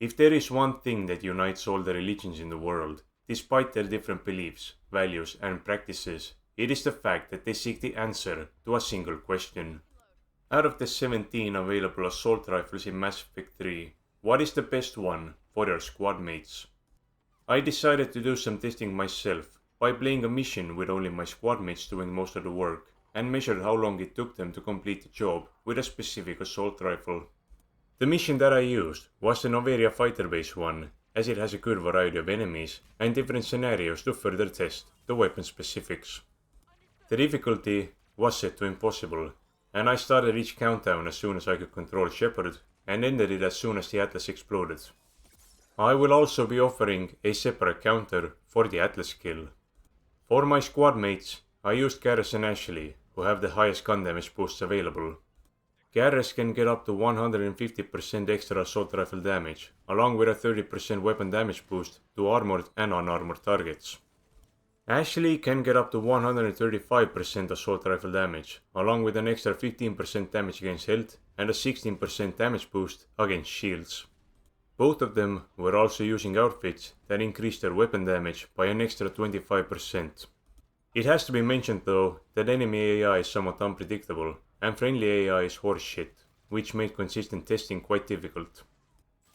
If there is one thing that unites all the religions in the world, despite their different beliefs, values, and practices, it is the fact that they seek the answer to a single question. Out of the 17 available assault rifles in Mass Effect 3, what is the best one for your squad mates? I decided to do some testing myself by playing a mission with only my squad mates doing most of the work, and measured how long it took them to complete the job with a specific assault rifle. The mission that I used was the Noveria fighter base one, as it has a good variety of enemies and different scenarios to further test the weapon specifics. The difficulty was set to impossible, and I started each countdown as soon as I could control Shepard and ended it as soon as the Atlas exploded. I will also be offering a separate counter for the Atlas kill. For my squad mates, I used Garrus and Ashley, who have the highest gun damage boosts available. Garrus can get up to 150% extra assault rifle damage, along with a 30% weapon damage boost to armored and unarmored targets. Ashley can get up to 135% assault rifle damage, along with an extra 15% damage against health and a 16% damage boost against shields. Both of them were also using outfits that increased their weapon damage by an extra 25%. It has to be mentioned though that enemy AI is somewhat unpredictable, and friendly AI is horseshit, which made consistent testing quite difficult.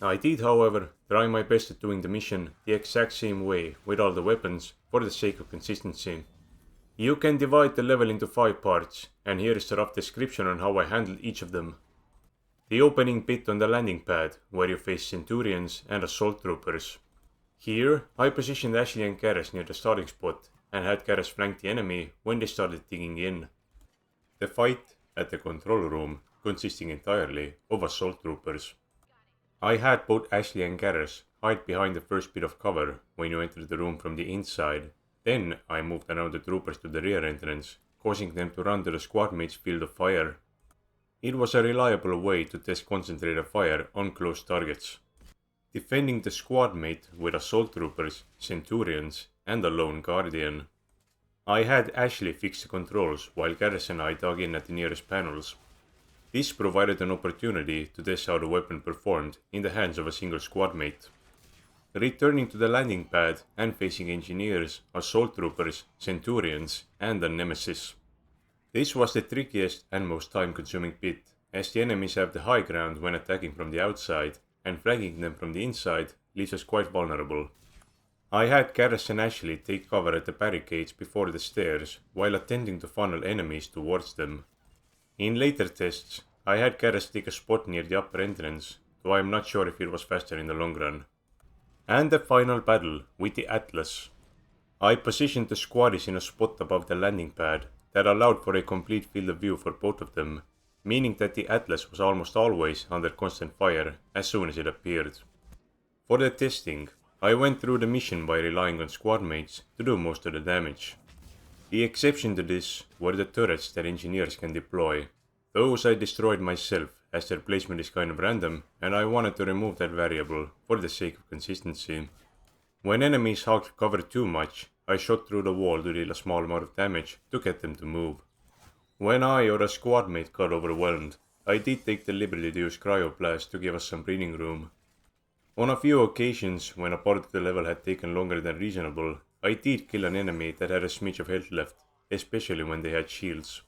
I did, however, try my best at doing the mission the exact same way with all the weapons for the sake of consistency. You can divide the level into 5 parts, and here is a rough description on how I handled each of them. The opening bit on the landing pad, where you face Centurions and Assault Troopers. Here, I positioned Ashley and Garrus near the starting spot, and had Garrus flank the enemy when they started digging in. The fight at the control room consisting entirely of Assault Troopers. I had both Ashley and Garrus hide behind the first bit of cover when you entered the room from the inside. Then I moved around the troopers to the rear entrance, causing them to run to the squadmates' field of fire. It was a reliable way to test concentrated fire on close targets. Defending the squadmate with Assault Troopers, Centurions, and a lone Guardian. I had Ashley fix the controls while Garrus and I dug in at the nearest panels. This provided an opportunity to test how the weapon performed in the hands of a single squadmate. Returning to the landing pad and facing Engineers, Assault Troopers, Centurions, and a Nemesis. This was the trickiest and most time-consuming bit, as the enemies have the high ground when attacking from the outside, and flanking them from the inside leaves us quite vulnerable. I had Garrus and Ashley take cover at the barricades before the stairs, while attempting to funnel enemies towards them. In later tests, I had Garrus take a spot near the upper entrance, though I am not sure if it was faster in the long run. And the final battle with the Atlas. I positioned the squaddies in a spot above the landing pad that allowed for a complete field of view for both of them, meaning that the Atlas was almost always under constant fire as soon as it appeared. For the testing, I went through the mission by relying on squadmates to do most of the damage. The exception to this were the turrets that Engineers can deploy. Those I destroyed myself, as their placement is kind of random, and I wanted to remove that variable for the sake of consistency. When enemies hogged cover too much, I shot through the wall to deal a small amount of damage to get them to move. When I or a squadmate got overwhelmed, I did take the liberty to use cryoblast to give us some breathing room. On a few occasions, when a part of the level had taken longer than reasonable, I did kill an enemy that had a smidge of health left, especially when they had shields.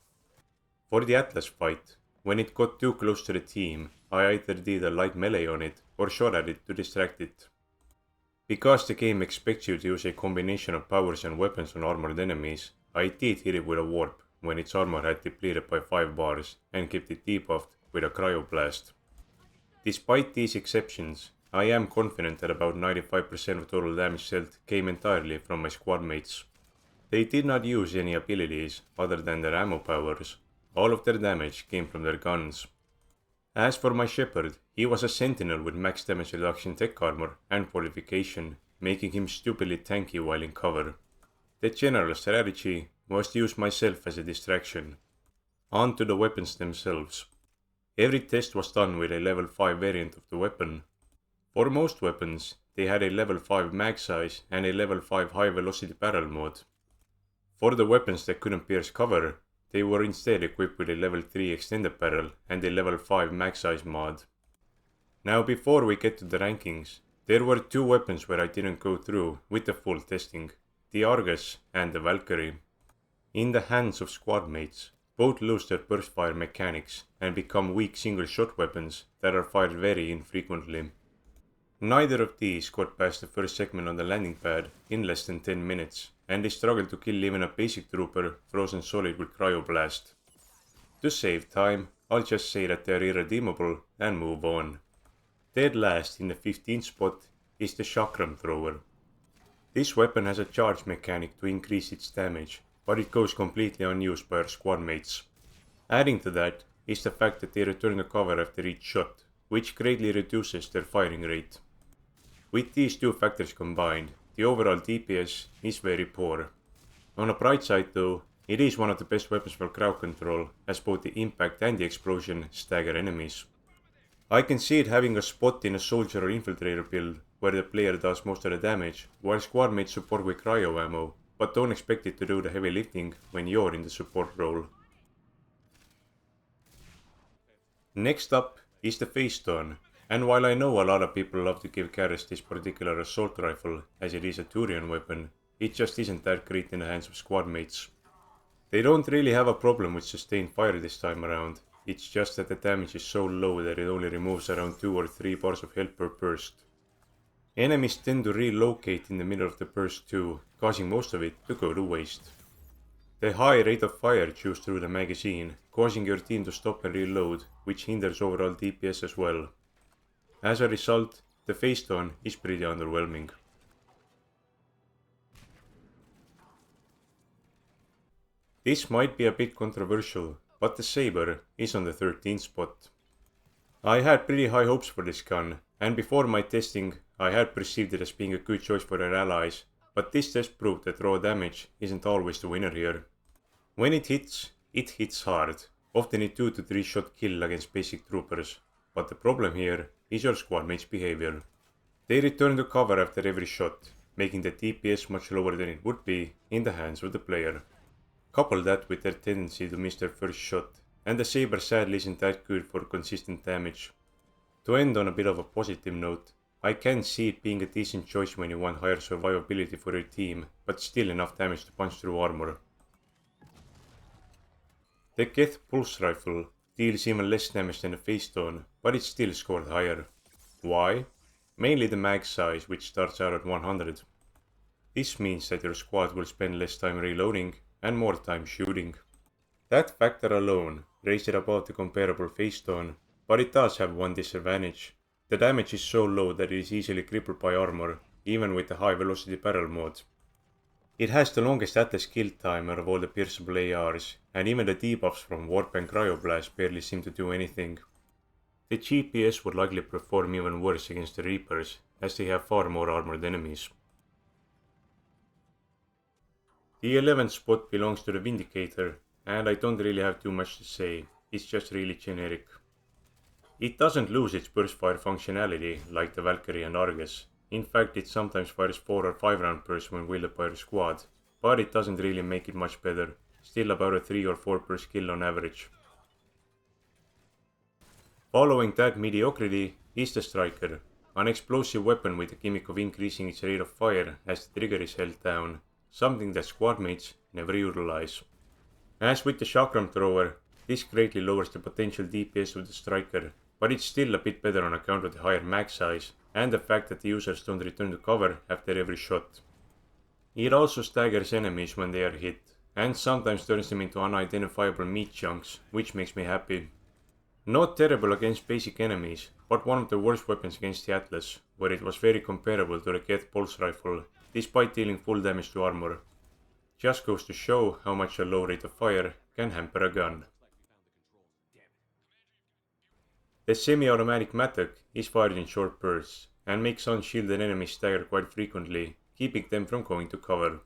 For the Atlas fight, when it got too close to the team, I either did a light melee on it or shot at it to distract it. Because the game expects you to use a combination of powers and weapons on armored enemies, I did hit it with a warp when its armor had depleted by 5 bars and kept it debuffed with a cryoblast. Despite these exceptions, I am confident that about 95% of total damage dealt came entirely from my squadmates. They did not use any abilities other than their ammo powers. All of their damage came from their guns. As for my Shepard, he was a sentinel with max damage reduction tech armor and fortification, making him stupidly tanky while in cover. The general strategy was to use myself as a distraction. On to the weapons themselves. Every test was done with a level 5 variant of the weapon. For most weapons, they had a level 5 mag size and a level 5 high velocity barrel mod. For the weapons that couldn't pierce cover, they were instead equipped with a level 3 extended barrel and a level 5 mag size mod. Now before we get to the rankings, there were two weapons where I didn't go through with the full testing, the Argus and the Valkyrie. In the hands of squadmates, both lose their burst fire mechanics and become weak single shot weapons that are fired very infrequently. Neither of these got past the first segment on the landing pad in less than 10 minutes, and they struggled to kill even a basic trooper frozen solid with cryoblast. To save time, I'll just say that they are irredeemable and move on. Dead last in the 15th spot is the Chakram Thrower. This weapon has a charge mechanic to increase its damage, but it goes completely unused by our squadmates. Adding to that is the fact that they return to cover after each shot, which greatly reduces their firing rate. With these two factors combined, the overall DPS is very poor. On a bright side though, it is one of the best weapons for crowd control, as both the impact and the explosion stagger enemies. I can see it having a spot in a soldier or infiltrator build where the player does most of the damage, while squadmates support with cryo ammo, but don't expect it to do the heavy lifting when you're in the support role. Next up is the Phaeston, and while I know a lot of people love to give Garrus this particular assault rifle as it is a Turian weapon, it just isn't that great in the hands of squadmates. They don't really have a problem with sustained fire this time around. It's just that the damage is so low that it only removes around 2 or 3 bars of health per burst. Enemies tend to relocate in the middle of the burst too, causing most of it to go to waste. The high rate of fire chews through the magazine, causing your team to stop and reload, which hinders overall DPS as well. As a result, the Phaeston is pretty underwhelming. This might be a bit controversial, but the Saber is on the 13th spot. I had pretty high hopes for this gun, and before my testing I had perceived it as being a good choice for our allies, but this test proved that raw damage isn't always the winner here. When it hits hard, often a 2 to 3 shot kill against basic troopers, but the problem here is your squadmates' behavior. They return to cover after every shot, making the DPS much lower than it would be in the hands of the player. Couple that with their tendency to miss their first shot, and the Saber sadly isn't that good for consistent damage. To end on a bit of a positive note, I can see it being a decent choice when you want higher survivability for your team, but still enough damage to punch through armor. The Geth pulse rifle deals even less damage than the Phaeston, but it still scored higher. Why? Mainly the mag size, which starts out at 100. This means that your squad will spend less time reloading and more time shooting. That factor alone raised it above the comparable Phaeston, but it does have one disadvantage. The damage is so low that it is easily crippled by armor, even with the high velocity barrel mode. It has the longest Atlas kill timer of all the pierceable ARs, and even the debuffs from Warp and Cryoblast barely seem to do anything. The GPS would likely perform even worse against the Reapers, as they have far more armored enemies. The 11th spot belongs to the Vindicator, and I don't really have too much to say, it's just really generic. It doesn't lose its burst fire functionality like the Valkyrie and Argus. In fact, it sometimes fires 4 or 5 round bursts when wielded by your squad, but it doesn't really make it much better, still about a 3 or 4 per skill on average. Following that mediocrity is the Striker, an explosive weapon with the gimmick of increasing its rate of fire as the trigger is held down, something that squadmates never utilize. As with the Chakram Thrower, this greatly lowers the potential DPS of the Striker, but it's still a bit better on account of the higher mag size and the fact that the users don't return to cover after every shot. It also staggers enemies when they are hit, and sometimes turns them into unidentifiable meat chunks, which makes me happy. Not terrible against basic enemies, but one of the worst weapons against the Atlas, where it was very comparable to the Geth pulse rifle, despite dealing full damage to armor. Just goes to show how much a low rate of fire can hamper a gun. The semi-automatic Mattock is fired in short bursts, and makes unshielded enemies stagger quite frequently, keeping them from going to cover.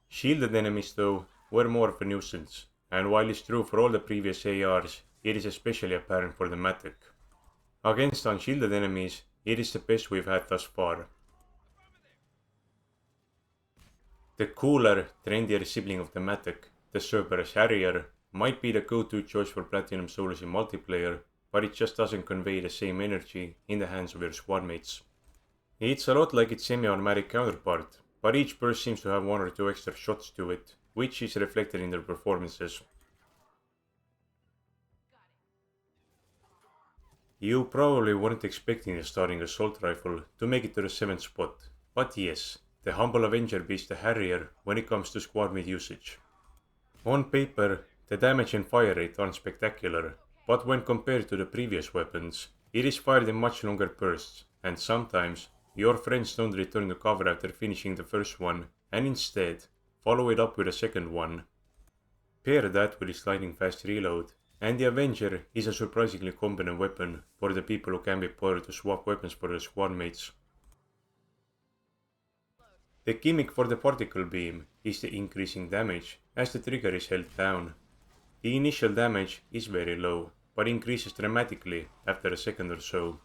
Shielded enemies though were more of a nuisance, and while it's true for all the previous ARs, it is especially apparent for the Mattock. Against unshielded enemies, it is the best we've had thus far. The cooler, trendier sibling of the Mattock, the Saber Harrier, might be the go-to choice for Platinum solos in multiplayer, but it just doesn't convey the same energy in the hands of your squadmates. It's a lot like its semi-automatic counterpart, but each burst seems to have one or two extra shots to it, which is reflected in their performances. You probably weren't expecting the starting assault rifle to make it to the 7th spot, but yes, the humble Avenger beats the Harrier when it comes to squadmate usage. On paper, the damage and fire rate aren't spectacular, but when compared to the previous weapons, it is fired in much longer bursts, and sometimes your friends don't return to cover after finishing the first one, and instead follow it up with a second one. Pair that with its lightning fast reload, and the Avenger is a surprisingly competent weapon for the people who can be bothered to swap weapons for their squadmates. The gimmick for the particle beam is the increasing damage as the trigger is held down. The initial damage is very low, but increases dramatically after a second or so.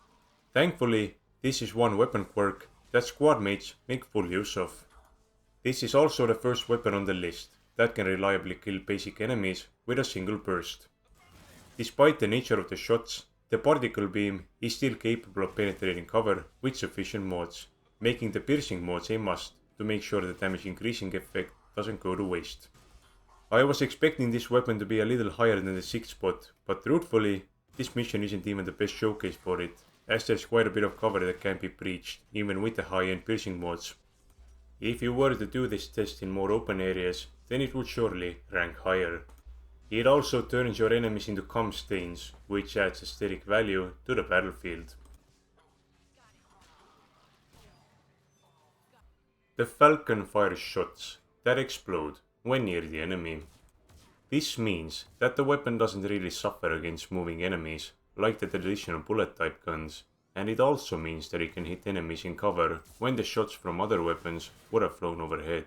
Thankfully, this is one weapon quirk that squadmates make full use of. This is also the first weapon on the list that can reliably kill basic enemies with a single burst. Despite the nature of the shots, the particle beam is still capable of penetrating cover with sufficient mods, making the piercing mods a must to make sure the damage increasing effect doesn't go to waste. I was expecting this weapon to be a little higher than the 6th spot, but truthfully, this mission isn't even the best showcase for it, as there's quite a bit of cover that can be breached, even with the high-end piercing mods. If you were to do this test in more open areas, then it would surely rank higher. It also turns your enemies into cum stains, which adds aesthetic value to the battlefield. The Falcon fires shots that explode when near the enemy. This means that the weapon doesn't really suffer against moving enemies like the traditional bullet type guns, and it also means that it can hit enemies in cover when the shots from other weapons would have flown overhead.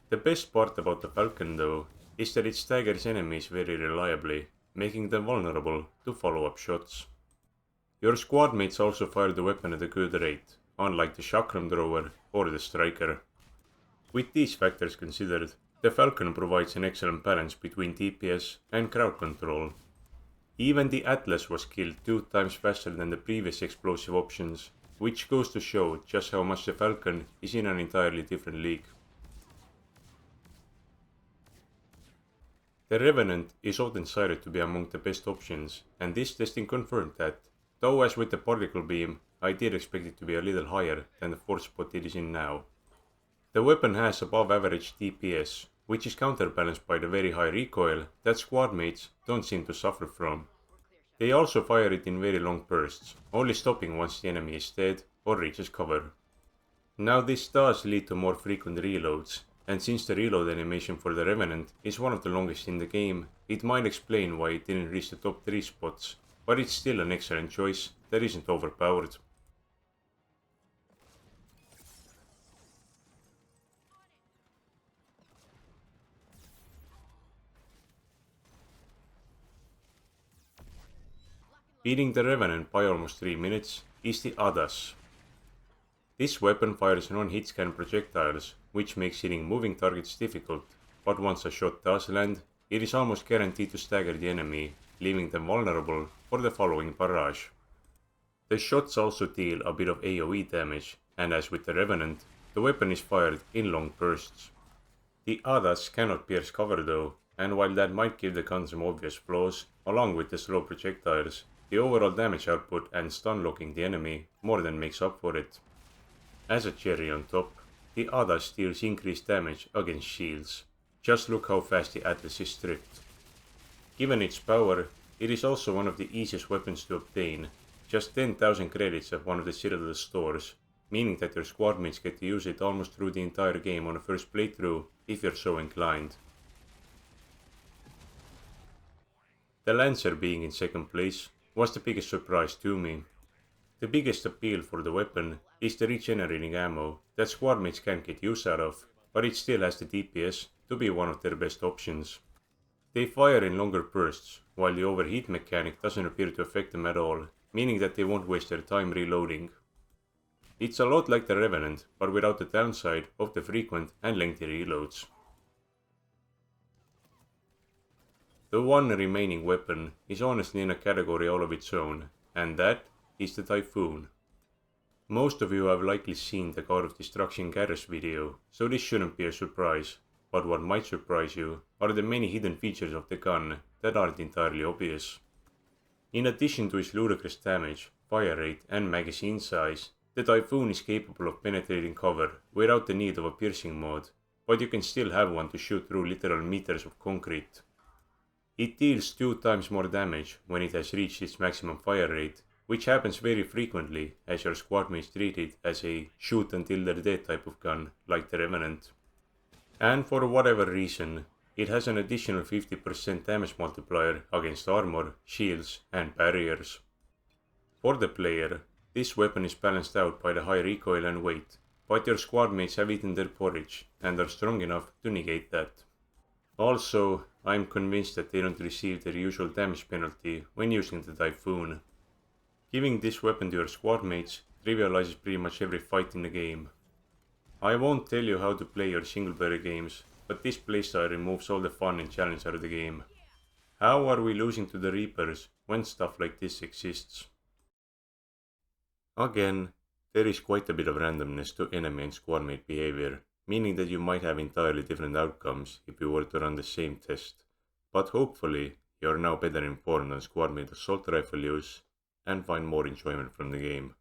The best part about the Falcon though is that it staggers enemies very reliably, making them vulnerable to follow-up shots. Your squadmates also fire the weapon at a good rate, unlike the Chakram Thrower or the Striker. With these factors considered, the Falcon provides an excellent balance between DPS and crowd control. Even the Atlas was killed 2 times faster than the previous explosive options, which goes to show just how much the Falcon is in an entirely different league. The Revenant is often cited to be among the best options, and this testing confirmed that, though as with the particle beam, I did expect it to be a little higher than the 4th spot it is in now. The weapon has above average DPS, which is counterbalanced by the very high recoil that squadmates don't seem to suffer from. They also fire it in very long bursts, only stopping once the enemy is dead or reaches cover. Now this does lead to more frequent reloads, and since the reload animation for the Revenant is one of the longest in the game, it might explain why it didn't reach the top 3 spots, but it's still an excellent choice that isn't overpowered. Beating the Revenant by almost 3 minutes is the ADAS. This weapon fires non-hit scan projectiles, which makes hitting moving targets difficult, but once a shot does land, it is almost guaranteed to stagger the enemy, leaving them vulnerable for the following barrage. The shots also deal a bit of AoE damage, and as with the Revenant, the weapon is fired in long bursts. The ADAS cannot pierce cover though, and while that might give the gun some obvious flaws, along with the slow projectiles, the overall damage output and stun locking the enemy more than makes up for it. As a cherry on top, the ADAS deals increased damage against shields. Just look how fast the Atlas is stripped. Given its power, it is also one of the easiest weapons to obtain, just 10,000 credits at one of the Citadel stores, meaning that your squadmates get to use it almost through the entire game on a first playthrough if you're so inclined. The Lancer being in second place was the biggest surprise to me. The biggest appeal for the weapon is the regenerating ammo that squadmates can get use out of, but it still has the DPS to be one of their best options. They fire in longer bursts, while the overheat mechanic doesn't appear to affect them at all, meaning that they won't waste their time reloading. It's a lot like the Revenant, but without the downside of the frequent and lengthy reloads. The one remaining weapon is honestly in a category all of its own, and that is the Typhoon. Most of you have likely seen the God of Destruction Garrus video, so this shouldn't be a surprise, but what might surprise you are the many hidden features of the gun that aren't entirely obvious. In addition to its ludicrous damage, fire rate and magazine size, the Typhoon is capable of penetrating cover without the need of a piercing mode, but you can still have one to shoot through literal meters of concrete. It deals 2 times more damage when it has reached its maximum fire rate, which happens very frequently as your squadmates treat it as a shoot until they're dead type of gun, like the Revenant. And for whatever reason, it has an additional 50% damage multiplier against armor, shields, and barriers. For the player, this weapon is balanced out by the high recoil and weight, but your squadmates have eaten their porridge and are strong enough to negate that. Also, I am convinced that they don't receive their usual damage penalty when using the Typhoon. Giving this weapon to your squadmates trivializes pretty much every fight in the game. I won't tell you how to play your single player games, but this playstyle removes all the fun and challenge out of the game. How are we losing to the Reapers when stuff like this exists? Again, there is quite a bit of randomness to enemy and squadmate behavior, meaning that you might have entirely different outcomes if you were to run the same test, but hopefully you are now better informed on squadmate assault rifle use and find more enjoyment from the game.